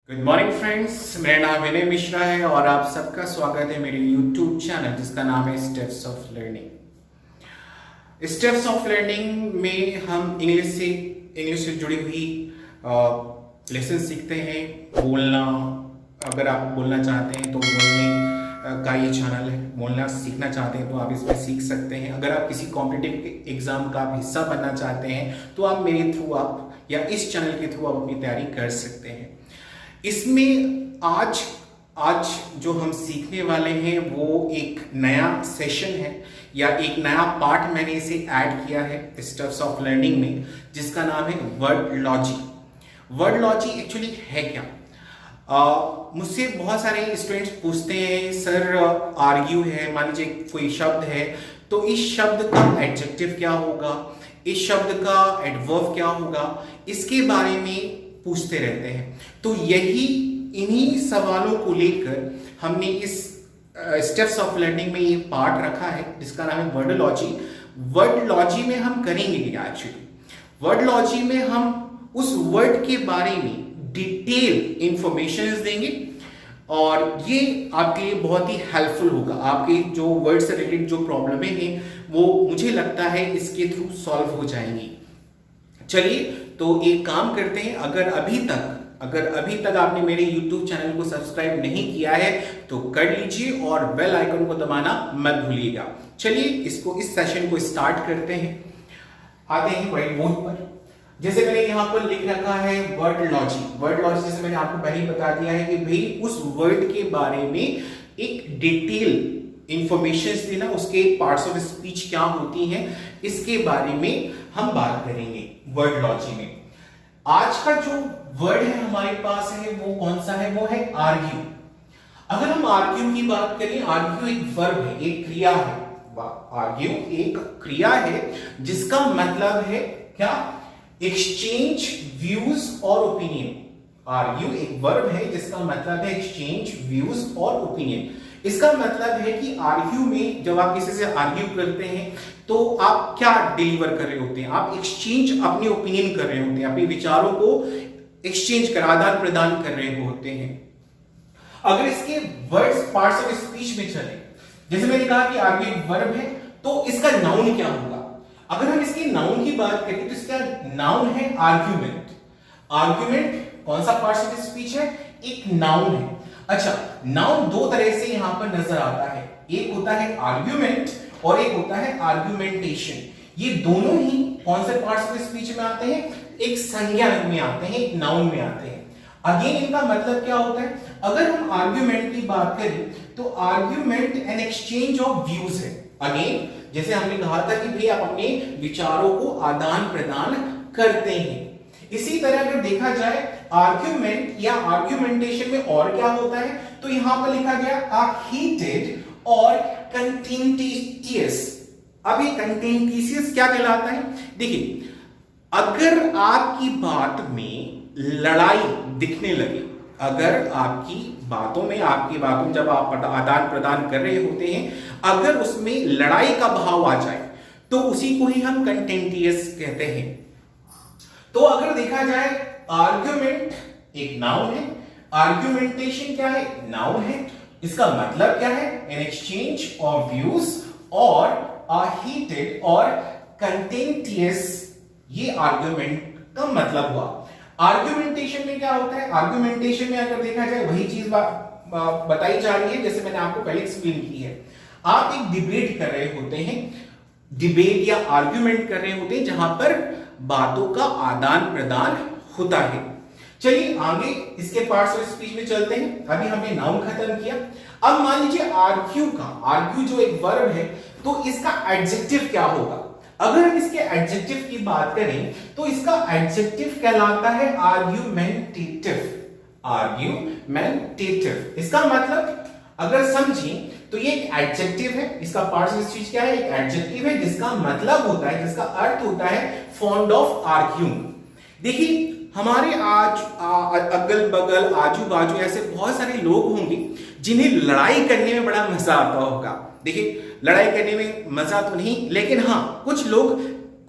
Good morning friends, मेरा नाम विनय मिश्रा है और आप सबका स्वागत है मेरे यूट्यूब चैनल जिसका नाम है steps of learning. Steps of learning में हम इंग्लिश से जुड़ी हुई लेसन सीखते हैं। बोलना, अगर आप बोलना चाहते हैं तो बोलने का ये चैनल है। बोलना सीखना चाहते हैं तो आप इसमें सीख सकते हैं। अगर आप किसी कॉम्पिटिटिव एग्जाम का आप हिस्सा बनना चाहते हैं तो आप मेरे थ्रू आप या इस चैनल के थ्रू आप अपनी तैयारी कर सकते हैं। इसमें आज जो हम सीखने वाले हैं वो एक नया सेशन है या एक नया पार्ट मैंने इसे ऐड किया है स्टेप्स ऑफ लर्निंग में, जिसका नाम है word logy. Word logy actually है क्या? मुझसे बहुत सारे स्टूडेंट्स पूछते हैं, सर आर्ग्यू है, मान लीजिए कोई शब्द है तो इस शब्द का एडजेक्टिव क्या होगा, इस शब्द का एडवर्ब क्या होगा, इसके बारे में पूछते रहते हैं। तो इन्हीं सवालों को लेकर हमने इस स्टेप्स ऑफ लर्निंग में ये पार्ट रखा है जिसका नाम है वर्ड लॉजी। वर्ड लॉजी में हम करेंगे क्या? एक्चुअली वर्ड लॉजी में हम उस वर्ड के बारे में डिटेल इंफॉर्मेशन देंगे और ये आपके लिए बहुत ही हेल्पफुल होगा। आपके जो वर्ड से रिलेटेड जो प्रॉब्लमें हैं वो मुझे लगता है इसके थ्रू सॉल्व हो जाएंगी। चलिए तो एक काम करते हैं, अगर अभी तक आपने मेरे YouTube चैनल को सब्सक्राइब नहीं किया है तो कर लीजिए और बेल आइकन को दबाना मत भूलिएगा। चलिए इस सेशन को स्टार्ट करते हैं। आते हैं व्हाइट बोर्ड पर। जैसे मैंने यहां पर लिख रखा है वर्ड लॉजी। वर्ड लॉजी जैसे मैंने आपको पहले ही बता दिया है कि भाई उस वर्ड के बारे में एक डिटेल इंफॉर्मेशन देना, उसके पार्ट्स ऑफ स्पीच क्या होती हैं, इसके बारे में हम बात करेंगे वर्ड लॉजी में। आज का जो वर्ड है हमारे पास है वो कौन सा है? वो है आर्ग्यू। अगर हम आर्ग्यू की बात करें, आर्ग्यू एक वर्ब है, एक क्रिया है। आर्ग्यू एक क्रिया है जिसका मतलब है क्या? एक्सचेंज व्यूज और ओपिनियन। आर्ग्यू एक वर्ब है जिसका मतलब है एक्सचेंज व्यूज और ओपिनियन। इसका मतलब है कि आर्ग्यू में जब आप किसी से आर्ग्यू करते हैं तो आप क्या डिलीवर कर रहे होते हैं? आप एक्सचेंज अपनी ओपिनियन कर रहे होते हैं, अपने विचारों को एक्सचेंज कर, आदान प्रदान कर रहे होते हैं। अगर इसके वर्ड्स पार्ट्स ऑफ स्पीच में चले, जैसे मैंने कहा कि आर्ग्यू एक वर्ब है तो इसका नाउन क्या होगा? अगर हम इसके नाउन की बात करें तो इसका नाउन है आर्ग्यूमेंट। आर्ग्यूमेंट कौन सा पार्ट ऑफ स्पीच है? एक नाउन है। अच्छा, नाउन दो तरह से यहां पर नजर आता है, एक होता है आर्ग्यूमेंट और एक होता है आर्ग्यूमेंटेशन। ये दोनों ही कौन से पार्ट्स ऑफ स्पीच में आते हैं? एक संज्ञा में आते हैं, एक नाउन में आते हैं। अगेन इनका मतलब क्या होता है? अगर हम आर्ग्यूमेंट की बात करें तो argument an exchange of views है। अगेन जैसे हमने कहा था कि भाई आप अपने विचारों को आदान प्रदान करते हैं। इसी तरह अगर देखा जाए आर्ग्यूमेंट या आर्ग्यूमेंटेशन में और क्या होता है तो यहां पर लिखा गया अ हीटेड और कंटेंटियस। अभी कंटेंटियस क्या कहलाता है? देखिए, अगर आपकी बात में लड़ाई दिखने लगे, अगर आपकी बातों में जब आप आदान प्रदान कर रहे होते हैं, अगर उसमें लड़ाई का भाव आ जाए तो उसी को ही हम कंटेंटियस कहते हैं। तो अगर देखा जाए आर्ग्यूमेंट एक नाउन है, आर्ग्यूमेंटेशन क्या है? नाउन है। इसका मतलब क्या है? एन एक्सचेंज ऑफ व्यूज और अ हीटेड और कंटेंटियस, ये आर्ग्यूमेंट का मतलब हुआ। आर्ग्यूमेंटेशन में क्या होता है? आर्ग्यूमेंटेशन में अगर देखा जाए वही चीज बताई जा रही है जैसे मैंने आपको पहले एक्सप्लेन की है। आप एक डिबेट कर रहे होते हैं, डिबेट या आर्ग्यूमेंट कर रहे होते हैं जहां पर बातों का आदान प्रदान होता है। चलिए आगे इसके पार्ट्स ऑफ स्पीच में चलते हैं। अभी हमने नाउन खत्म किया। अब मान लीजिए आर्ग्यू जो एक वर्ब है तो इसका एडजेक्टिव क्या होगा? अगर हम इसके एडजेक्टिव की बात करें तो इसका एडजेक्टिव कहलाता है आर्ग्यूमेंटेटिव। आर्ग्यूमेंटेटिव इसका मतलब अगर समझें तो ये एक एडजेक्टिव है। इसका पार्ट ऑफ स्पीच क्या है? एक एडजेक्टिव है जिसका मतलब होता है, जिसका अर्थ होता है फॉन्ड ऑफ आर्ग्यू। देखिए हमारे आज अगल बगल आजू बाजू ऐसे बहुत सारे लोग होंगे जिन्हें लड़ाई करने में बड़ा मजा आता होगा। देखिए लड़ाई करने में मजा तो नहीं, लेकिन हाँ कुछ लोग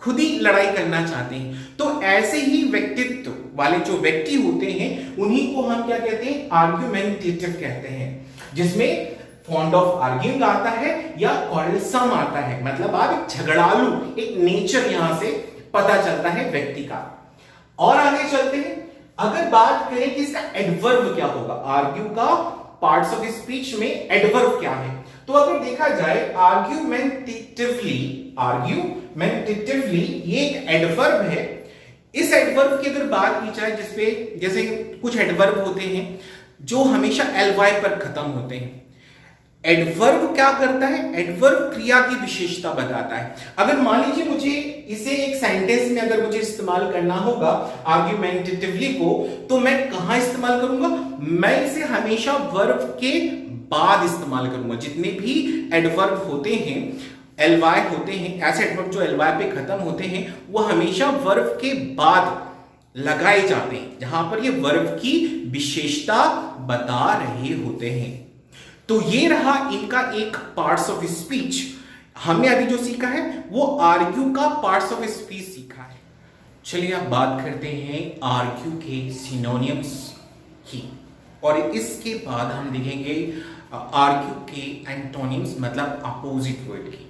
खुद ही लड़ाई करना चाहते हैं। तो ऐसे ही व्यक्तित्व वाले जो व्यक्ति होते हैं उन्हीं को हम क्या कहते हैं, आर्ग्यूमेंटेटिव कहते हैं, जिसमें फॉन्ड ऑफ आर्ग्यूइंग आता है या क्वारलसम आता है, मतलब आप एक झगड़ालू, एक नेचर यहां से पता चलता है व्यक्ति का। और आगे चलते हैं, अगर बात करें कि इसका एडवर्ब क्या होगा, आर्ग्यू का पार्ट्स ऑफ स्पीच में एडवर्ब क्या है, तो अगर देखा जाए आर्ग्यूमेंटेटिवली ये एक एडवर्ब है। इस एडवर्ब की अगर बात की जाए जिसपे जैसे कुछ एडवर्ब होते हैं जो हमेशा ly पर खत्म होते हैं। एडवर्ब क्या करता है, एडवर्ब क्रिया की विशेषता बताता है। अगर मान लीजिए मुझे इसे एक सेंटेंस में अगर मुझे इस्तेमाल करना होगा आर्ग्यूमेंटेटिवली को, तो मैं कहां इस्तेमाल करूंगा, मैं इसे हमेशा वर्ब के बाद इस्तेमाल करूंगा। जितने भी एडवर्ब होते हैं ly होते हैं, ऐसे एडवर्ब जो ly पे खत्म होते हैं वो हमेशा वर्ब के बाद लगाए जाते हैं जहां पर ये वर्ब की विशेषता बता रहे होते हैं। तो ये रहा इनका एक पार्ट्स ऑफ स्पीच। हमने अभी जो सीखा है वो आर्ग्यू का पार्ट्स ऑफ स्पीच सीखा है। चलिए अब बात करते हैं आर्ग्यू के सिनोनिम्स की, और इसके बाद हम देखेंगे आर्ग्यू के एंटोनिम्स मतलब अपोजिट वर्ड की।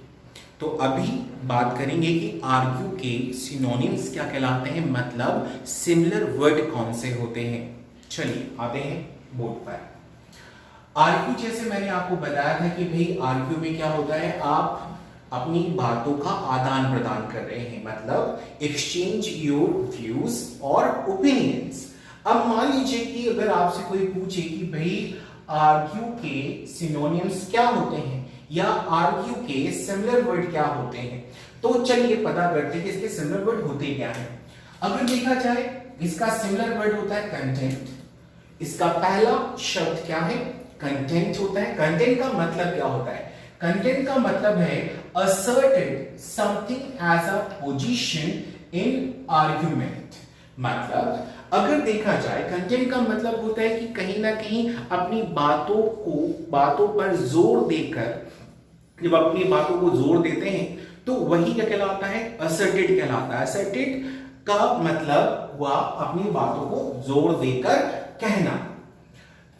तो अभी बात करेंगे कि आर्ग्यू के सिनोनिम्स क्या कहलाते हैं, मतलब सिमिलर वर्ड कौन से होते हैं। चलिए आते हैं बोर्ड पर। आर्ग्यू जैसे मैंने आपको बताया था कि भाई आर्ग्यू में क्या होता है, आप अपनी बातों का आदान प्रदान कर रहे हैं, मतलब एक्सचेंज योर व्यूज और ओपिनियंस। अब मान लीजिए कि अगर आपसे कोई पूछे कि भाई आर्ग्यू के सिनोनिम्स क्या होते हैं या आर्ग्यू के सिमिलर वर्ड क्या होते हैं, तो चलिए पता करते हैं कि इसके सिमिलर वर्ड होते क्या हैं। अगर देखा जाए इसका सिमिलर वर्ड होता है कंटेंट। इसका पहला शब्द क्या है, कंटेंट होता है। कंटेंट का मतलब क्या होता है, कंटेंट का मतलब है asserted something as a position in argument। मतलब अगर देखा जाए कंटेंट का मतलब होता है कि कहीं ना कहीं अपनी बातों पर जोर देकर, जब अपनी बातों को जोर देते हैं तो वही क्या कहलाता है, asserted कहलाता है। asserted का मतलब हुआ अपनी बातों को जोर देकर कहना।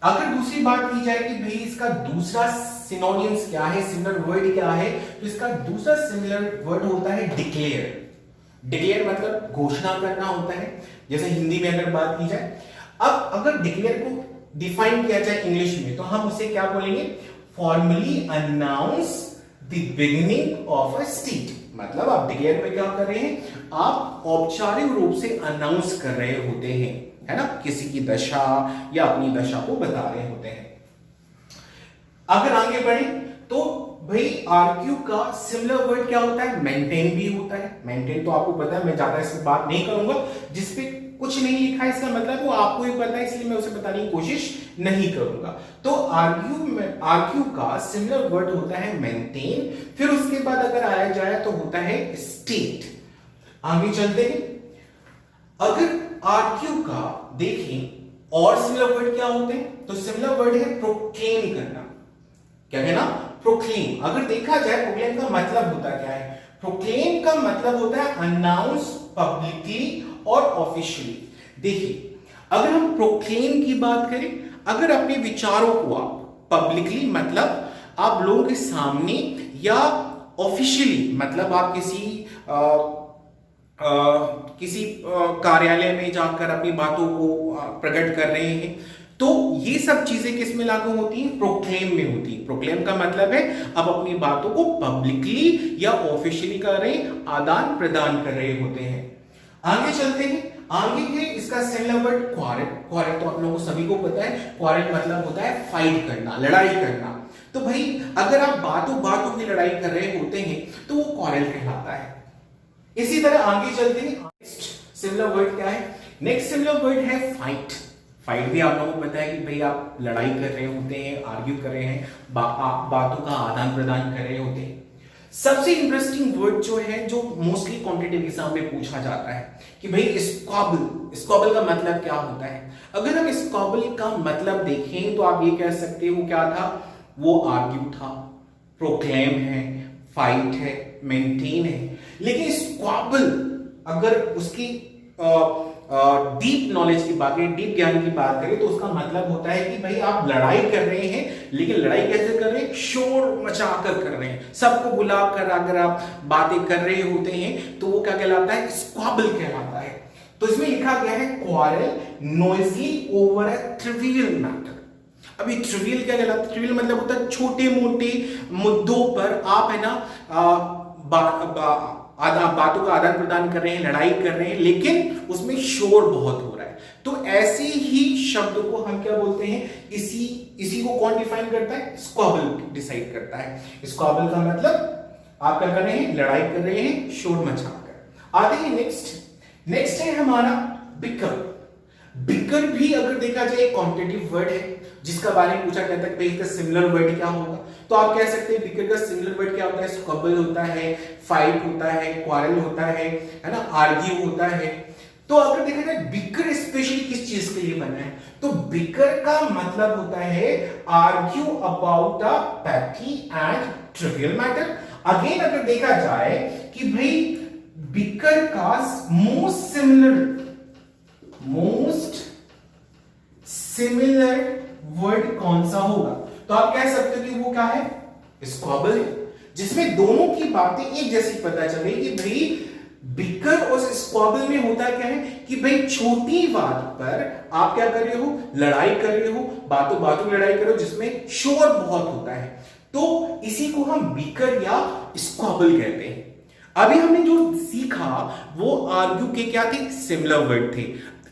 अगर दूसरी बात की जाए कि भाई इसका दूसरा सिनोनिम्स क्या है, सिमिलर वर्ड क्या है, तो इसका दूसरा सिमिलर वर्ड होता है डिक्लेयर। डिक्लेयर मतलब घोषणा करना होता है, जैसे हिंदी में अगर बात की जाए। अब अगर डिक्लेयर को डिफाइन किया जाए इंग्लिश में तो हम उसे क्या बोलेंगे, formally announce the beginning of a state. मतलब आप डिक्लेयर में क्या कर रहे हैं, आप औपचारिक रूप से अनाउंस कर रहे होते हैं, है ना, किसी की दशा या अपनी दशा को बता रहे होते हैं। अगर आगे बढ़े तो भाई आर्ग्यू का सिमिलर वर्ड क्या होता है, मेंटेन भी होता है। मेंटेन तो आपको पता है, मैं ज्यादा इस पर बात नहीं करूंगा, जिसपे कुछ नहीं लिखा है इसका मतलब वो आपको ही पता है, इसलिए मैं उसे बताने की कोशिश नहीं करूंगा। तो आर्ग्यू का सिमिलर वर्ड होता है मेंटेन। फिर उसके बाद अगर आया जाए तो होता है स्टेट। आगे चलते हैं, अगर आर्ग्यू का देखें और सिमिलर वर्ड क्या होते हैं, तो सिमिलर वर्ड है प्रोक्लेम करना। क्या कहना, प्रोक्लेम। अगर देखा जाए प्रोक्लेम का मतलब होता क्या है, प्रोक्लेम का मतलब होता है अनाउंस पब्लिकली और ऑफिशियली। देखिए अगर हम प्रोक्लेम की बात करें, अगर अपने विचारों को आप पब्लिकली मतलब आप लोगों के सामने, या ऑफिशियली मतलब आप किसी कार्यालय में जाकर अपनी बातों को प्रकट कर रहे हैं, तो ये सब चीजें किस में लागू होती हैं, प्रोक्लेम में होती है। प्रोक्लेम का मतलब है अब अपनी बातों को पब्लिकली या ऑफिशियली कर रहे हैं, आदान प्रदान कर रहे होते हैं। आगे चलते हैं, आगे है इसका सिमिलर वर्ड क्वारल। क्वारल तो आप लोगों को सभी को पता है, क्वारल मतलब होता है फाइट करना, लड़ाई करना। तो भाई अगर आप बातों की लड़ाई कर रहे होते हैं तो वो क्वारल कहलाता है। इसी तरह आगे चलते हैं, नेक्स्ट सिमिलर वर्ड क्या है, नेक्स्ट सिमिलर वर्ड है फाइट। फाइट भी आप लोगों को पता है कि भाई आप लड़ाई कर रहे होते हैं, आर्ग्यू कर रहे हैं, बातों का आदान प्रदान कर रहे होते हैं। सबसे इंटरेस्टिंग वर्ड जो है, जो मोस्टली कॉम्पिटिटिव एग्जाम में पूछा जाता है कि भाई स्क्वॉबल। स्क्वॉबल का मतलब क्या होता है। अगर हम स्क्वॉबल का मतलब देखें तो आप ये कह सकते हो क्या था, वो आर्ग्यू था, प्रोक्लेम है, फाइट है, मेंटेन है। लेकिन स्क्वाबल अगर उसकी डीप नॉलेज की बात करें, डीप ज्ञान की बात करें, तो उसका मतलब होता है कि भाई आप लड़ाई कर रहे हैं, लेकिन लड़ाई कैसे कर रहे हैं? शोर मचाकर कर रहे हैं, सबको बुलाकर अगर आप बातें कर रहे होते हैं तो वो क्या कहलाता है? स्क्वाबल कहलाता है। तो इसमें लिखा गया है quarrel Noisli over a trivial matter. अभी ट्रिवियल क्या कहलाता है? ट्रिवियल मतलब होता है छोटे मोटे मुद्दों पर आप है ना बातों का आदान प्रदान कर रहे हैं, लड़ाई कर रहे हैं, लेकिन उसमें शोर बहुत हो रहा है। तो ऐसे ही शब्द को हम क्या बोलते हैं? इसी को कौन डिफाइन करता है? स्क्वाबल डिसाइड करता है। स्क्वाबल का मतलब आप क्या कर रहे हैं? लड़ाई कर रहे हैं, शोर मचाकर। आते हैं नेक्स्ट है हमारा बिकर। बिकर भी अगर देखा जाए कॉन्टेटिव वर्ड है, जिसका बारे में पूछा जाता है कि इसका सिमिलर वर्ड क्या होगा, तो आप कह सकते हैं बिकर का सिमिलर वर्ड क्या होता है? स्क्वबल होता है, फाइट होता है, क्वारल होता है ना, आर्ग्यू होता है। तो अगर देखा जाए बिकर स्पेशली किस चीज के लिए बना है, तो बिकर का मतलब होता है argue about a petty and trivial matter. Again अगर देखा जाए कि भाई बिकर का मोस्ट सिमिलर वर्ड कौन सा होगा, तो आप कह सकते हो कि वो क्या है? स्क्वाबल है, जिसमें दोनों की बातें एक जैसी पता चले कि भाई बिकर और स्क्वाबल में होता क्या है कि भाई छोटी बात पर आप क्या कर रहे हो? लड़ाई कर रहे हो, बातों बातों लड़ाई कर रहे हो, जिसमें शोर बहुत होता है। तो इसी को हम बिकर या स्क्वाबल कहते हैं। अभी हमने जो सीखा वो आर्ग्यू के क्या थे? सिमिलर वर्ड थे।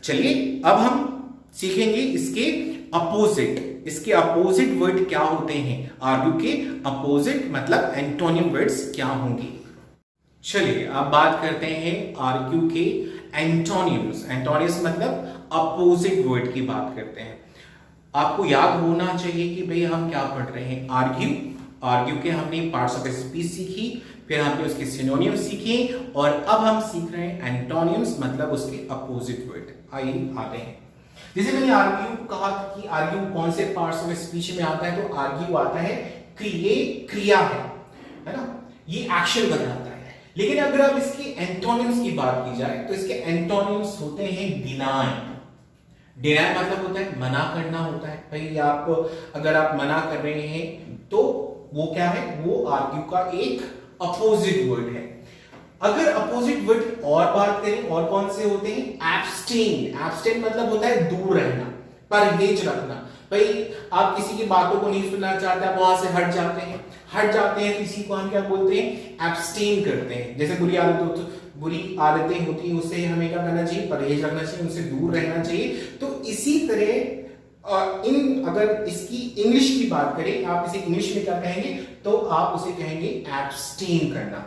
चलिए अब हम सीखेंगे इसके अपोजिट। इसके अपोजिट वर्ड क्या होते हैं? आर्ग्यू के अपोजिट मतलब एंटोनिम वर्ड्स क्या होंगे? चलिए अब बात करते हैं आर्ग्यू के एंटोनिम्स। एंटोनिम्स मतलब अपोजिट वर्ड की बात करते हैं। आपको याद होना चाहिए कि भाई हम क्या पढ़ रहे हैं? आर्ग्यू के हमने पार्ट्स ऑफ स्पीच सीखी, फिर हमने उसके सिनोनिम्स सीखे, और अब हम सीख रहे हैं एंटोनिम्स मतलब उसके अपोजिट वर्ड। आइए आते हैं। जैसे मैंने आर्ग्यू कहा कि आर्ग्यू कौन से पार्ट्स ऑफ स्पीच में आता है, तो आर्ग्यू आता है कि ये क्रिया है ना, ये एक्शन बनाता है। लेकिन अगर अब इसके एंटोनिम्स की बात की जाए तो इसके एंटोनिम्स होते हैं डिनाय। डिनाय मतलब होता है मना करना होता है। भाई आप अगर आप मना कर रहे हैं तो वो क्या है? वो आर्ग्यू का एक अपोजिट वर्ड है। अगर अपोजिट वर्ड और बात करें और कौन से होते हैं? एब्स्टेन। एब्स्टेन मतलब होता है दूर रहना, परहेज रखना। भाई आप किसी की बातों को नहीं सुनना चाहते, आप वहां से हट जाते हैं इसी को हम क्या बोलते हैं? एब्स्टेन करते हैं। जैसे बुरी आदतें होती हैं, उससे हमें क्या करना चाहिए? परहेज रखना चाहिए, उनसे दूर रहना चाहिए। तो इसी तरह अगर इसकी इंग्लिश की बात करें, आप इसे इंग्लिश में क्या कहेंगे? तो आप उसे कहेंगे एब्स्टेन करना।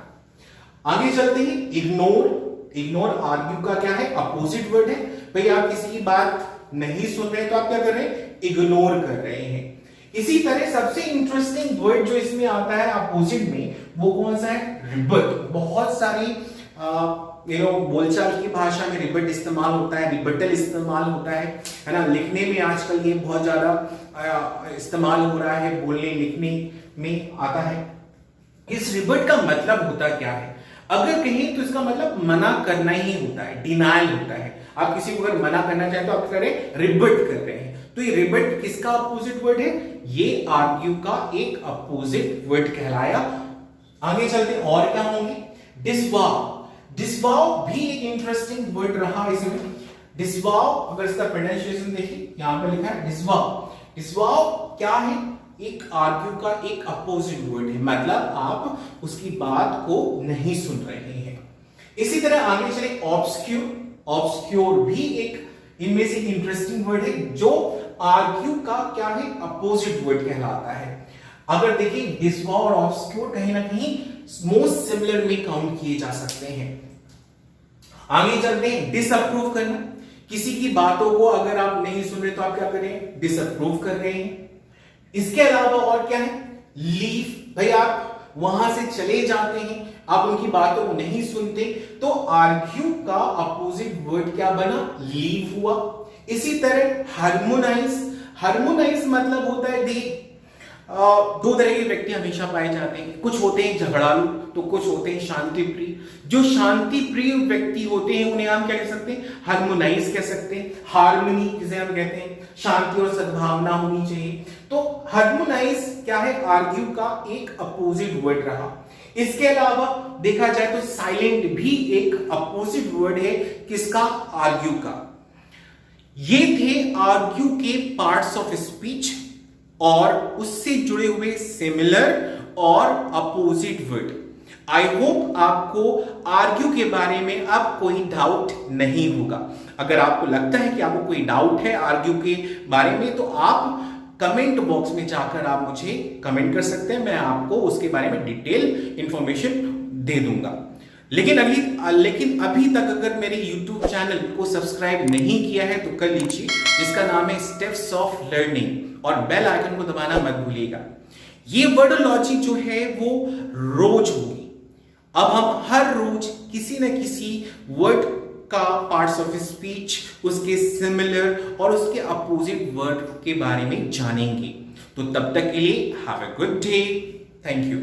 आगे चलते हैं इग्नोर आर्ग्यू का क्या है? अपोजिट वर्ड है। भाई आप किसी की बात नहीं सुन रहे तो आप क्या कर रहे हैं? इग्नोर कर रहे हैं। इसी तरह सबसे इंटरेस्टिंग वर्ड जो इसमें आता है अपोजिट में, वो कौन सा है? रिबट। बहुत सारी बोलचाल की भाषा में रिबट इस्तेमाल होता है, रिबटल इस्तेमाल होता है ना। लिखने में आजकल ये बहुत ज्यादा इस्तेमाल हो रहा है, बोलने लिखने में आता है। इस रिबट का मतलब होता क्या है? अगर कहें तो इसका मतलब मना करना ही होता है, डिनायल होता है। आप किसी को अगर मना करना चाहें तो आप करें रिबट कर रहे हैं। तो ये रिबट किसका अपोजिट वर्ड है? ये आर्ग्यू का एक अपोजिट वर्ड कहलाया। आगे चलते और क्या होंगे? डिसवाव भी एक इंटरेस्टिंग वर्ड रहा इसमें। डिसवाव अगर इसका प्रोनाउंसिएशन देखिए, यहां पर लिखा है डिसवाव क्या है? एक आर्ग्यू का एक अपोजिट वर्ड है, मतलब आप उसकी बात को नहीं सुन रहे हैं। इसी तरह आगे चले ऑब्सक्योर भी एक इनमें से इंटरेस्टिंग वर्ड है, जो आर्ग्यू का क्या है? अपोजिट वर्ड कहलाता है। अगर देखिए डिसवाव और ऑब्सक्योर कहीं ना कहीं मोस्ट सिमिलर में काउंट किए जा सकते हैं। आगे चलते हैं डिसअप्रूव करना। किसी की बातों को अगर आप नहीं सुन रहे तो आप क्या करें? डिसअप्रूव कर रहे हैं। इसके अलावा और क्या है? लीव। भाई आप वहां से चले जाते हैं, आप उनकी बातों को नहीं सुनते, तो आर्ग्यू का अपोजिट वर्ड क्या बना? लीव हुआ। इसी तरह हार्मोनाइज मतलब होता है दो तरह के व्यक्ति हमेशा पाए जाते हैं। कुछ होते हैं झगड़ालू, तो कुछ होते हैं शांति प्रिय। जो शांति प्रिय व्यक्ति होते हैं उन्हें हम क्या कह सकते हैं, हार्मोनाइज कह सकते हैं, हार्मनी जिसे हम कहते हैं, शांति और सद्भावना होनी चाहिए। तो हार्मोनाइज क्या है, आर्ग्यू का एक अपोजिट वर्ड रहा। इसके अलावा देखा जाए तो साइलेंट भी एक अपोजिट वर्ड है, किसका, आर्ग्यू का। ये थे आर्ग्यू के पार्ट्स ऑफ स्पीच और उससे जुड़े हुए सिमिलर और अपोजिट वर्ड। आई होप आपको आर्ग्यू के बारे में अब कोई डाउट नहीं होगा। अगर आपको लगता है कि आपको कोई डाउट है आर्ग्यू के बारे में तो आप कमेंट बॉक्स में जाकर आप मुझे कमेंट कर सकते हैं, मैं आपको उसके बारे में डिटेल इंफॉर्मेशन दे दूंगा। लेकिन अभी तक अगर मेरे YouTube चैनल को सब्सक्राइब नहीं किया है तो कर लीजिए, जिसका नाम है स्टेप्स ऑफ लर्निंग, और बेल आइकन को दबाना मत भूलिएगा। ये वर्डोलॉजी जो है वो रोज होगी। अब हम हर रोज किसी न किसी वर्ड का पार्ट्स ऑफ स्पीच, उसके सिमिलर और उसके अपोजिट वर्ड के बारे में जानेंगे। तो तब तक के लिए have a good day, thank you.